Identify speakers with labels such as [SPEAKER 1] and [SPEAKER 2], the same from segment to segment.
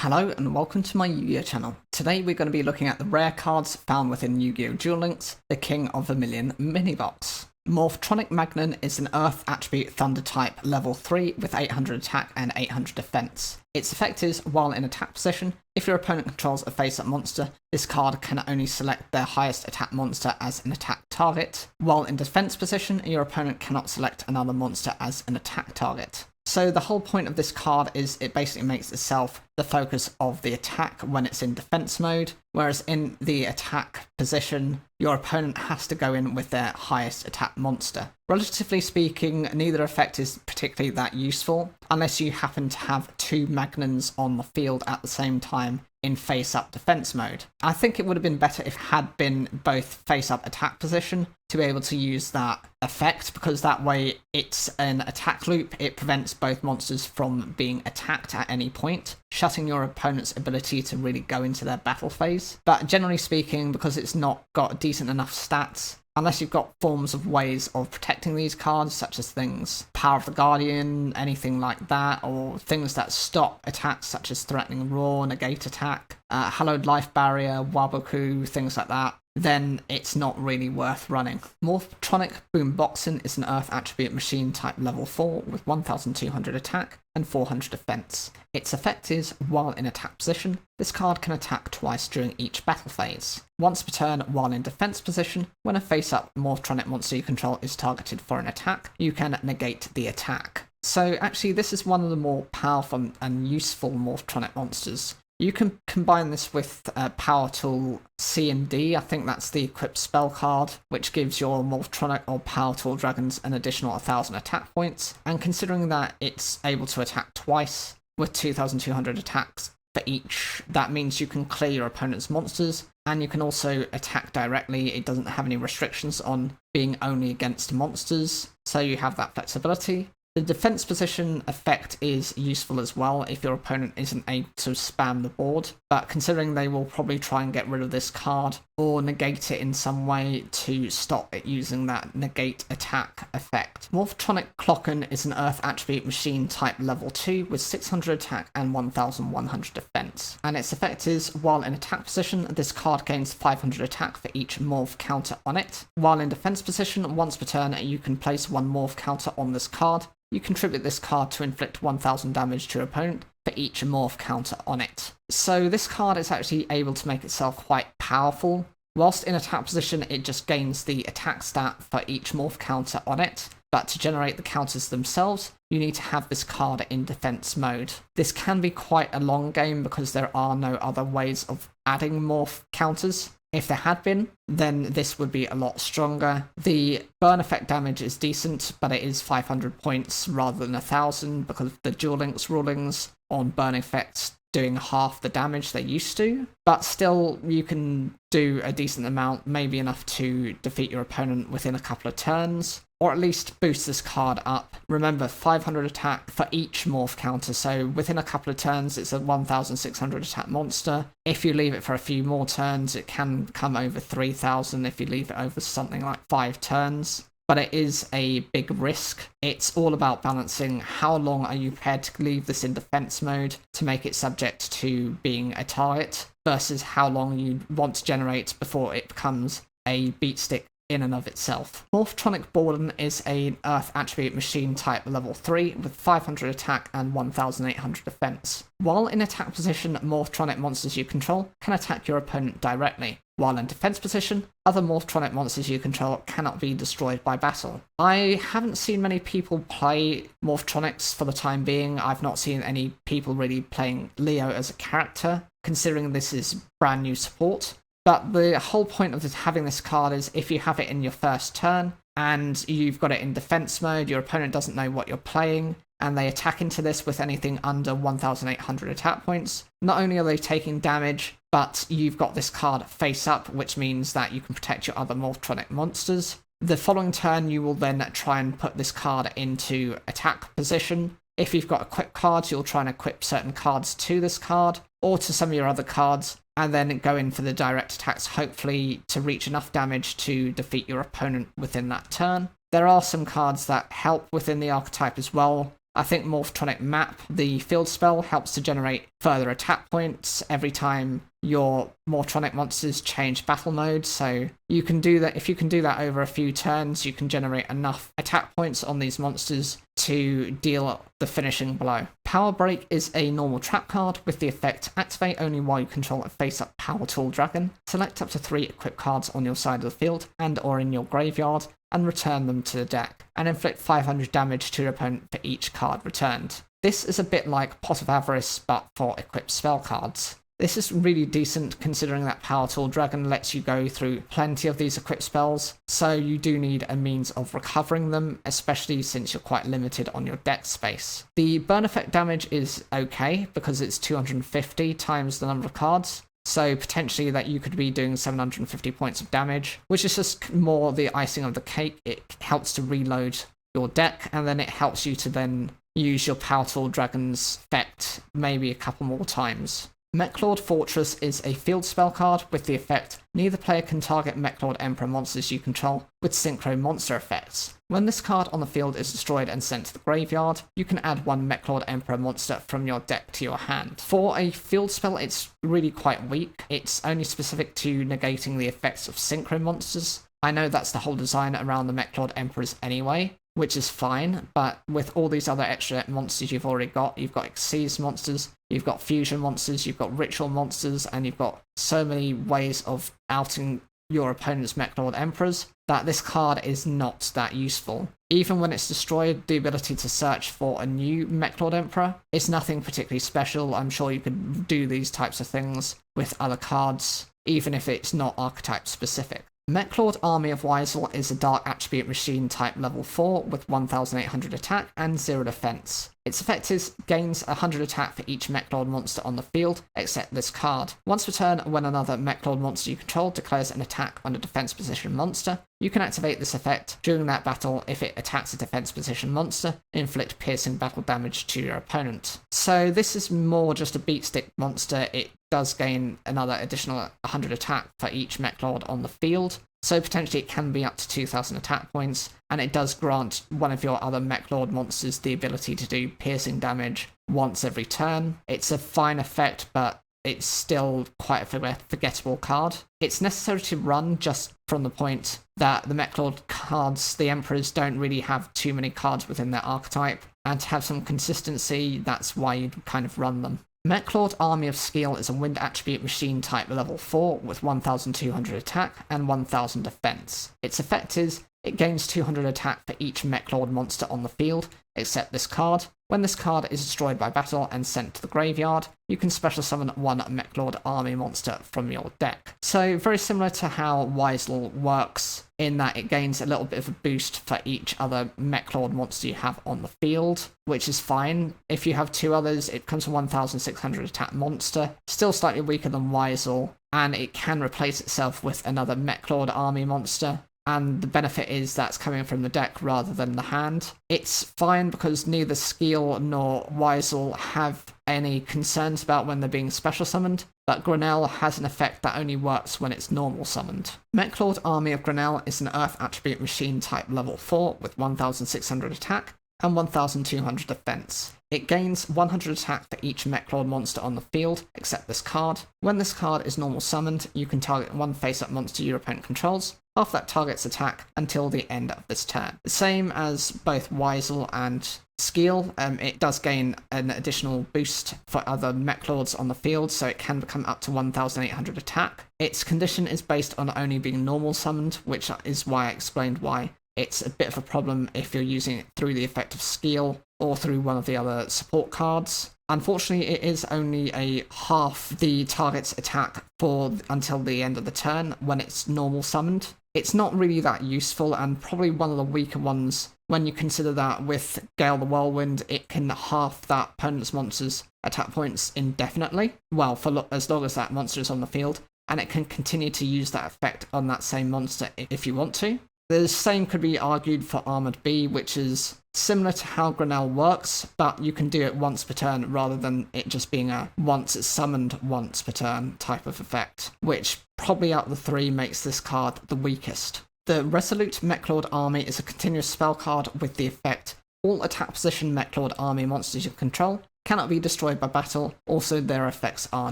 [SPEAKER 1] Hello and welcome to my Yu-Gi-Oh channel. Today we're going to be looking at the rare cards found within Yu-Gi-Oh! Duel Links, the King of Vermillion mini box. Morphtronic Magnum is an Earth attribute Thunder type level 3 with 800 attack and 800 defense. Its effect is, while in attack position, if your opponent controls a face-up monster, this card can only select their highest attack monster as an attack target. While in defense position, your opponent cannot select another monster as an attack target. So the whole point of this card is it basically makes itself the focus of the attack when it's in defense mode, whereas in the attack position, your opponent has to go in with their highest attack monster. Relatively speaking, neither effect is particularly that useful, unless you happen to have two Magnums on the field at the same time in face-up defense mode. I think it would have been better if it had been both face-up attack position to be able to use that effect, because that way it's an attack loop. It prevents both monsters from being attacked at any point, shutting your opponent's ability to really go into their battle phase. But generally speaking, because it's not got decent enough stats, unless you've got forms of ways of protecting these cards, such as things, Power of the Guardian, anything like that, or things that stop attacks such as Threatening Roar, Negate Attack, Hallowed Life Barrier, Waboku, things like that, then it's not really worth running. Morphtronic Boomboxin is an Earth attribute machine type level 4 with 1200 attack and 400 defense. Its effect is, while in attack position, this card can attack twice during each battle phase. Once per turn while in defense position, when a face-up Morphtronic monster you control is targeted for an attack, you can negate the attack. So actually this is one of the more powerful and useful Morphtronic monsters. You can combine this with Power Tool C and D, I think that's the equipped spell card, which gives your Morphtronic or Power Tool dragons an additional 1000 attack points, and considering that it's able to attack twice with 2200 attacks for each, that means you can clear your opponent's monsters, and you can also attack directly. It doesn't have any restrictions on being only against monsters, so you have that flexibility. The defense position effect is useful as well if your opponent isn't able to spam the board, but considering they will probably try and get rid of this card or negate it in some way to stop it using that negate attack effect. Morphtronic Clocken is an Earth attribute machine type level 2 with 600 attack and 1100 defense, and its effect is, while in attack position, this card gains 500 attack for each morph counter on it. While in defense position, once per turn you can place one morph counter on this card. You contribute this card to inflict 1000 damage to your opponent for each morph counter on it. So this card is actually able to make itself quite powerful. Whilst in attack position, it just gains the attack stat for each morph counter on it, but to generate the counters themselves, you need to have this card in defense mode. This can be quite a long game because there are no other ways of adding morph counters. If there had been, then this would be a lot stronger. The burn effect damage is decent, but it is 500 points rather than 1000 because of the Duel Links rulings on burn effects doing half the damage they used to. But still, you can do a decent amount, maybe enough to defeat your opponent within a couple of turns, or at least boost this card up. Remember, 500 attack for each morph counter, so within a couple of turns it's a 1600 attack monster. If you leave it for a few more turns, it can come over 3000 if you leave it over something like 5 turns. But it is a big risk. It's all about balancing how long are you prepared to leave this in defense mode to make it subject to being a target, versus how long you want to generate before it becomes a beat stick in and of itself. Morphtronic Bourdon is an Earth attribute machine type level 3 with 500 attack and 1800 defense. While in attack position, Morphtronic monsters you control can attack your opponent directly. While in defense position, other Morphtronic monsters you control cannot be destroyed by battle. I haven't seen many people play Morphtronics for the time being. I've not seen any people really playing Leo as a character, considering this is brand new support. But the whole point of having this card is if you have it in your first turn and you've got it in defense mode, your opponent doesn't know what you're playing, and they attack into this with anything under 1800 attack points, not only are they taking damage, but you've got this card face up, which means that you can protect your other Morphtronic monsters. The following turn you will then try and put this card into attack position. If you've got equipped cards, you'll try and equip certain cards to this card, or to some of your other cards, and then go in for the direct attacks, hopefully to reach enough damage to defeat your opponent within that turn. There are some cards that help within the archetype as well. I think Morphtronic Map, the field spell, helps to generate further attack points every time your Morphtronic monsters change battle mode, so you can do that. If you can do that over a few turns, you can generate enough attack points on these monsters to deal the finishing blow. Power Break is a normal trap card with the effect activate only while you control a face-up power tool dragon. Select up to 3 equipped cards on your side of the field and or in your graveyard and return them to the deck, and inflict 500 damage to your opponent for each card returned. This is a bit like Pot of Avarice, but for equipped spell cards. This is really decent considering that Power Tool Dragon lets you go through plenty of these equipped spells, so you do need a means of recovering them, especially since you're quite limited on your deck space. The burn effect damage is okay because it's 250 times the number of cards, so potentially that you could be doing 750 points of damage, which is just more the icing of the cake. It helps to reload your deck, and then it helps you to then use your Power Tool Dragon's effect maybe a couple more times. Mechlord Fortress is a field spell card with the effect neither player can target Mechlord Emperor monsters you control with synchro monster effects. When this card on the field is destroyed and sent to the graveyard, you can add 1 Mechlord Emperor monster from your deck to your hand. For a field spell, it's really quite weak. It's only specific to negating the effects of synchro monsters. I know that's the whole design around the Mechlord Emperors anyway, which is fine, but with all these other extra monsters you've got Xyz monsters, you've got fusion monsters, you've got ritual monsters, and you've got so many ways of outing your opponent's Mechlord Emperors that this card is not that useful. Even when it's destroyed, the ability to search for a new Mechlord Emperor is nothing particularly special. I'm sure you could do these types of things with other cards, even if it's not archetype specific. Mechalord Army of Weizel is a Dark Attribute Machine type level 4 with 1800 attack and 0 defense. Its effect is gains 100 attack for each Mechlord monster on the field, except this card. Once per turn, when another Mechlord monster you control declares an attack on a defense position monster, you can activate this effect during that battle if it attacks a defense position monster, inflict piercing battle damage to your opponent. So this is more just a beat stick monster. It does gain another additional 100 attack for each Mechlord on the field, so potentially it can be up to 2000 attack points, and it does grant one of your other Mechlord monsters the ability to do piercing damage once every turn. It's a fine effect, but it's still quite a forgettable card. It's necessary to run just from the point that the Mechlord cards, the Emperors, don't really have too many cards within their archetype, and to have some consistency, that's why you'd kind of run them. Mechlord Army of Steel is a Wind Attribute Machine type level 4 with 1200 attack and 1000 defense. Its effect is it gains 200 attack for each Mechlord monster on the field, except this card. When this card is destroyed by battle and sent to the graveyard, you can special summon 1 Mechlord Army monster from your deck. So very similar to how Weizel works, in that it gains a little bit of a boost for each other Mechlord monster you have on the field, which is fine. If you have 2 others, it becomes a 1600 attack monster, still slightly weaker than Weizel, and it can replace itself with another Mechlord Army monster. And the benefit is that's coming from the deck rather than the hand. It's fine because neither Skeel nor Weizel have any concerns about when they're being special summoned, but Grinnell has an effect that only works when it's normal summoned. Mechlord Army of Grinnell is an Earth Attribute Machine type level 4 with 1600 attack and 1200 defense. It gains 100 attack for each Mechlord monster on the field, except this card. When this card is normal summoned, you can target 1 face-up monster your opponent controls, half that target's attack until the end of this turn. The same as both Weizel and Skeel, it does gain an additional boost for other Mechlords on the field, so it can become up to 1800 attack. Its condition is based on only being normal summoned, which is why I explained why it's a bit of a problem if you're using it through the effect of Skeel or through one of the other support cards. Unfortunately, it is only a half the target's attack for until the end of the turn when it's normal summoned. It's not really that useful, and probably one of the weaker ones when you consider that with Gale the Whirlwind, it can half that opponent's monster's attack points indefinitely, well, for as long as that monster is on the field, and it can continue to use that effect on that same monster if you want to. The same could be argued for Armoured Bee, which is similar to how Grinnell works, but you can do it once per turn rather than it just being a once it's summoned once per turn type of effect, which probably out of the 3 makes this card the weakest. The Resolute Mechlord Army is a continuous spell card with the effect All attack position Mechlord Army monsters you control cannot be destroyed by battle, also their effects are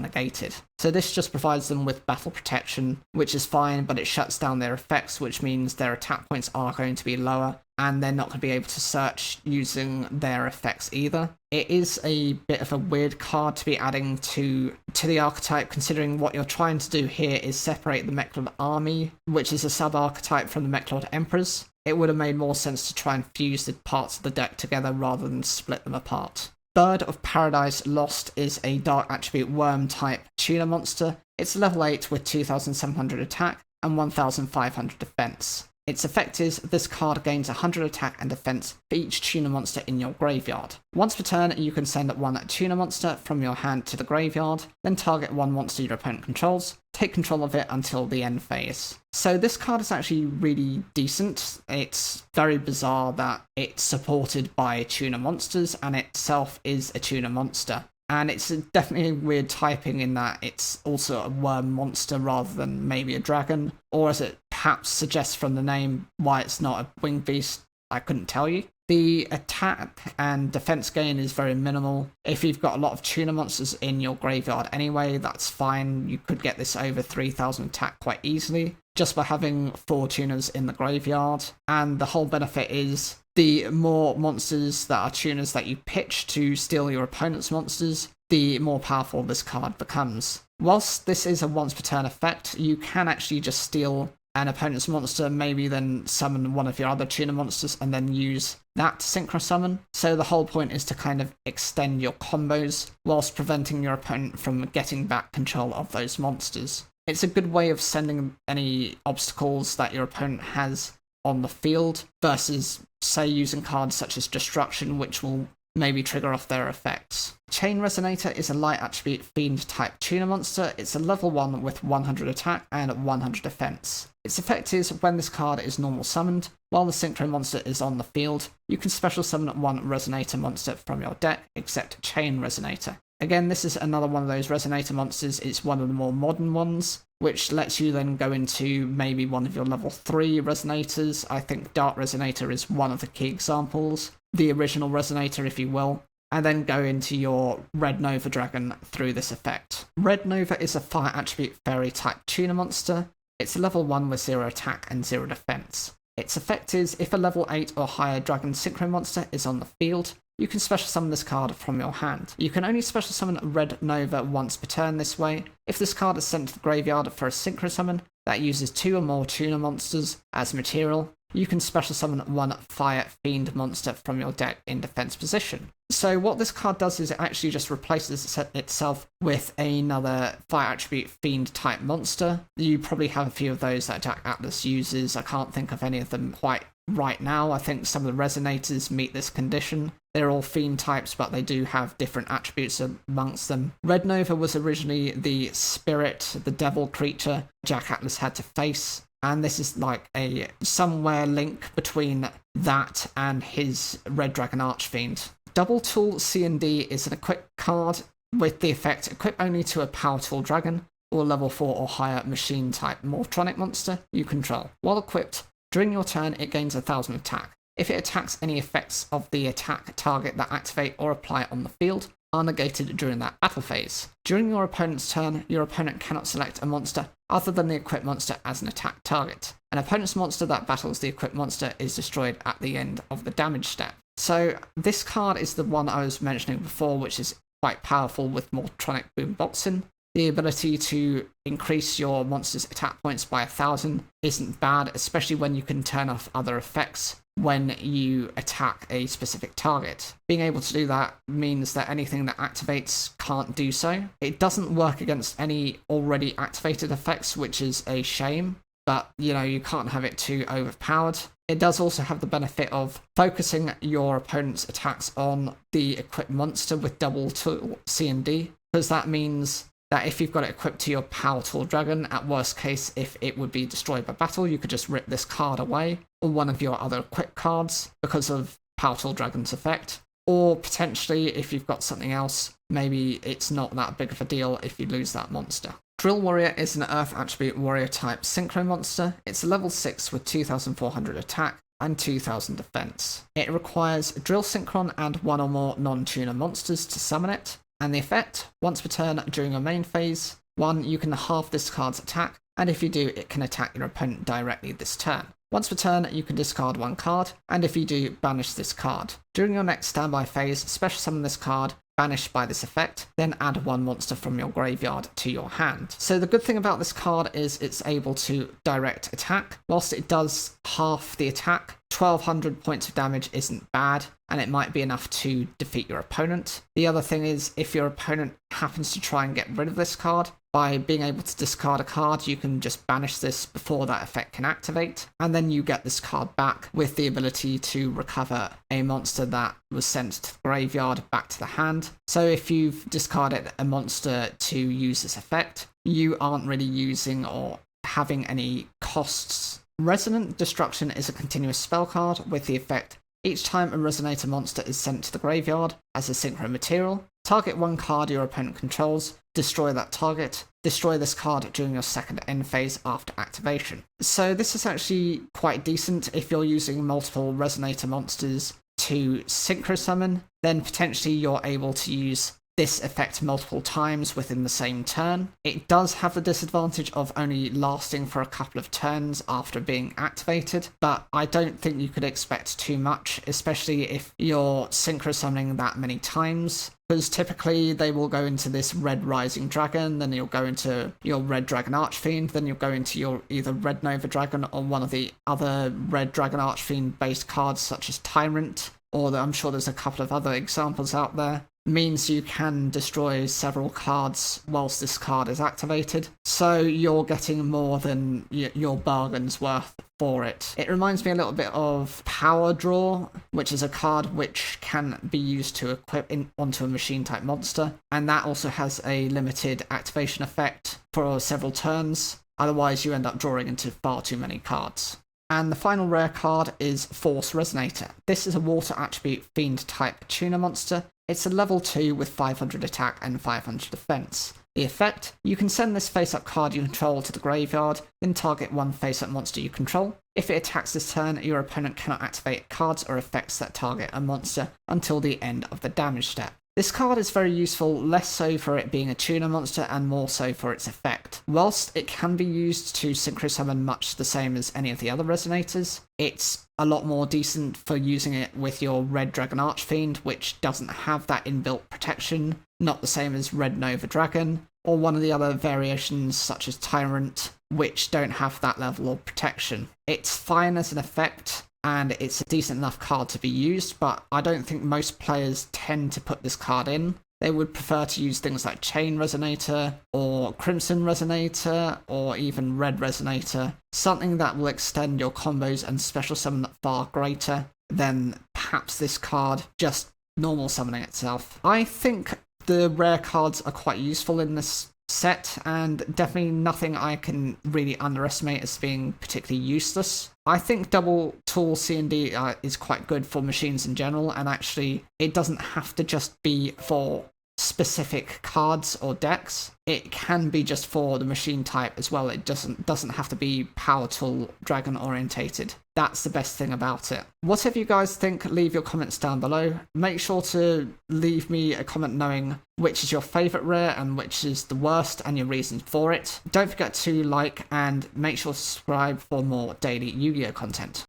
[SPEAKER 1] negated. So this just provides them with battle protection, which is fine, but it shuts down their effects, which means their attack points are going to be lower, and they're not going to be able to search using their effects either. It is a bit of a weird card to be adding to the archetype, considering what you're trying to do here is separate the Mechlord Army, which is a sub-archetype from the Mechlord Emperors. It would have made more sense to try and fuse the parts of the deck together rather than split them apart. Bird of Paradise Lost is a dark attribute worm type tuner monster. It's level 8 with 2700 attack and 1500 defense. Its effect is this card gains 100 attack and defense for each tuner monster in your graveyard. Once per turn, you can send one tuner monster from your hand to the graveyard, then target one monster your opponent controls, take control of it until the end phase. So this card is actually really decent. It's very bizarre that it's supported by tuner monsters and itself is a tuner monster. And it's definitely weird typing in that it's also a worm monster rather than maybe a dragon, or as it perhaps suggests from the name, why it's not a winged beast, I couldn't tell you. The attack and defense gain is very minimal. If you've got a lot of tuner monsters in your graveyard anyway, that's fine. You could get this over 3000 attack quite easily, just by having 4 tuners in the graveyard. And the whole benefit is the more monsters that are tuners that you pitch to steal your opponent's monsters, the more powerful this card becomes. Whilst this is a once per turn effect, you can actually just steal an opponent's monster, maybe then summon one of your other tuner monsters and then use that to synchro summon. So the whole point is to kind of extend your combos whilst preventing your opponent from getting back control of those monsters. It's a good way of sending any obstacles that your opponent has on the field versus, say, using cards such as Destruction, which will maybe trigger off their effects. Chain Resonator is a light attribute Fiend type tuner monster. It's a level 1 with 100 attack and 100 defense. Its effect is when this card is normal summoned, while the synchro monster is on the field, you can special summon one Resonator monster from your deck, except Chain Resonator. Again, this is another one of those Resonator monsters. It's one of the more modern ones, which lets you then go into maybe one of your level 3 Resonators. I think Dark Resonator is one of the key examples, the original Resonator if you will, and then go into your Red Nova Dragon through this effect. Red Nova is a fire attribute fairy type tuner monster. It's a level 1 with 0 attack and 0 defense. Its effect is if a level 8 or higher dragon synchro monster is on the field, you can special summon this card from your hand. You can only special summon Red Nova once per turn this way. If this card is sent to the graveyard for a synchro summon that uses 2 or more tuner monsters as material, you can special summon one Fire Fiend monster from your deck in defense position. So what this card does is it actually just replaces itself with another fire attribute Fiend type monster. You probably have a few of those that Jack Atlas uses. I can't think of any of them quite right now. I think some of the Resonators meet this condition. They're all Fiend types, but they do have different attributes amongst them. Red Nova was originally the spirit, the devil creature Jack Atlas had to face, and this is like a somewhere link between that and his Red Dragon Archfiend. Double Tool C&D is an equip card with the effect equip only to a Power Tool Dragon or level 4 or higher machine type Morphtronic monster you control. While equipped, during your turn it gains 1000 attack. If it attacks, any effects of the attack target that activate or apply on the field are negated during that battle phase. During your opponent's turn, your opponent cannot select a monster other than the equipped monster as an attack target. An opponent's monster that battles the equipped monster is destroyed at the end of the damage step. So this card is the one I was mentioning before, which is quite powerful with Morphtronic Boomboxing. The ability to increase your monster's attack points by 1000 isn't bad, especially when you can turn off other effects when you attack a specific target. Being able to do that means that anything that activates can't do so. It doesn't work against any already activated effects, which is a shame, but you can't have it too overpowered. It does also have the benefit of focusing your opponent's attacks on the equipped monster with double tool C&D, because that means that if you've got it equipped to your Power Tool Dragon, at worst case, if it would be destroyed by battle, you could just rip this card away, or one of your other equipped cards, because of Power Tool Dragon's effect. Or potentially, if you've got something else, maybe it's not that big of a deal if you lose that monster. Drill Warrior is an Earth attribute warrior type synchro monster. It's a level 6 with 2400 attack and 2000 defense. It requires Drill Synchron and one or more non-tuner monsters to summon it, and the effect, once per turn during your main phase, 1, you can halve this card's attack, and if you do, it can attack your opponent directly this turn. Once per turn, you can discard 1 card, and if you do, banish this card. During your next standby phase, special summon this card, banished by this effect, then add 1 monster from your graveyard to your hand. So the good thing about this card is it's able to direct attack. Whilst it does half the attack, 1200 points of damage isn't bad, and it might be enough to defeat your opponent. The other thing is, if your opponent happens to try and get rid of this card, by being able to discard a card, you can just banish this before that effect can activate, and then you get this card back with the ability to recover a monster that was sent to the graveyard back to the hand. So if you've discarded a monster to use this effect, you aren't really using or having any costs. Resonant Destruction is a continuous spell card with the effect, each time a Resonator monster is sent to the graveyard as a synchro material, target 1 card your opponent controls, destroy that target, destroy this card during your second end phase after activation. So this is actually quite decent if you're using multiple Resonator monsters to synchro summon, then potentially you're able to use this effect multiple times within the same turn. It does have the disadvantage of only lasting for a couple of turns after being activated, but I don't think you could expect too much, especially if you're synchro summoning that many times, because typically they will go into this red rising dragon, then you'll go into your red dragon archfiend, then you'll go into your either red nova dragon or one of the other red dragon archfiend based cards such as tyrant, or I'm sure there's a couple of other examples out there. Means you can destroy several cards whilst this card is activated, so you're getting more than your bargain's worth for it. It reminds me a little bit of Power Draw, which is a card which can be used to equip onto a machine type monster, and that also has a limited activation effect for several turns, otherwise you end up drawing into far too many cards. And the final rare card is Force Resonator. This is a water attribute fiend type tuner monster. It's a level 2 with 500 attack and 500 defense. The effect, you can send this face-up card you control to the graveyard, then target 1 face-up monster you control. If it attacks this turn, your opponent cannot activate cards or effects that target a monster until the end of the damage step. This card is very useful, less so for it being a tuner monster and more so for its effect. Whilst it can be used to synchro summon much the same as any of the other Resonators, it's a lot more decent for using it with your red dragon archfiend, which doesn't have that inbuilt protection, not the same as red nova dragon, or one of the other variations such as tyrant, which don't have that level of protection. It's fine as an effect, and it's a decent enough card to be used, but I don't think most players tend to put this card in. They would prefer to use things like Chain Resonator, or Crimson Resonator, or even Red Resonator, something that will extend your combos and special summon far greater than perhaps this card just normal summoning itself. I think the rare cards are quite useful in this set, and definitely nothing I can really underestimate as being particularly useless. I think double tool C&D is quite good for machines in general, and actually it doesn't have to just be for specific cards or decks. It can be just for the machine type as well. It doesn't have to be power tool dragon orientated. That's the best thing about it. Whatever you guys think, leave your comments down below. Make sure to leave me a comment knowing which is your favourite rare and which is the worst and your reasons for it. Don't forget to like and make sure to subscribe for more daily Yu-Gi-Oh content.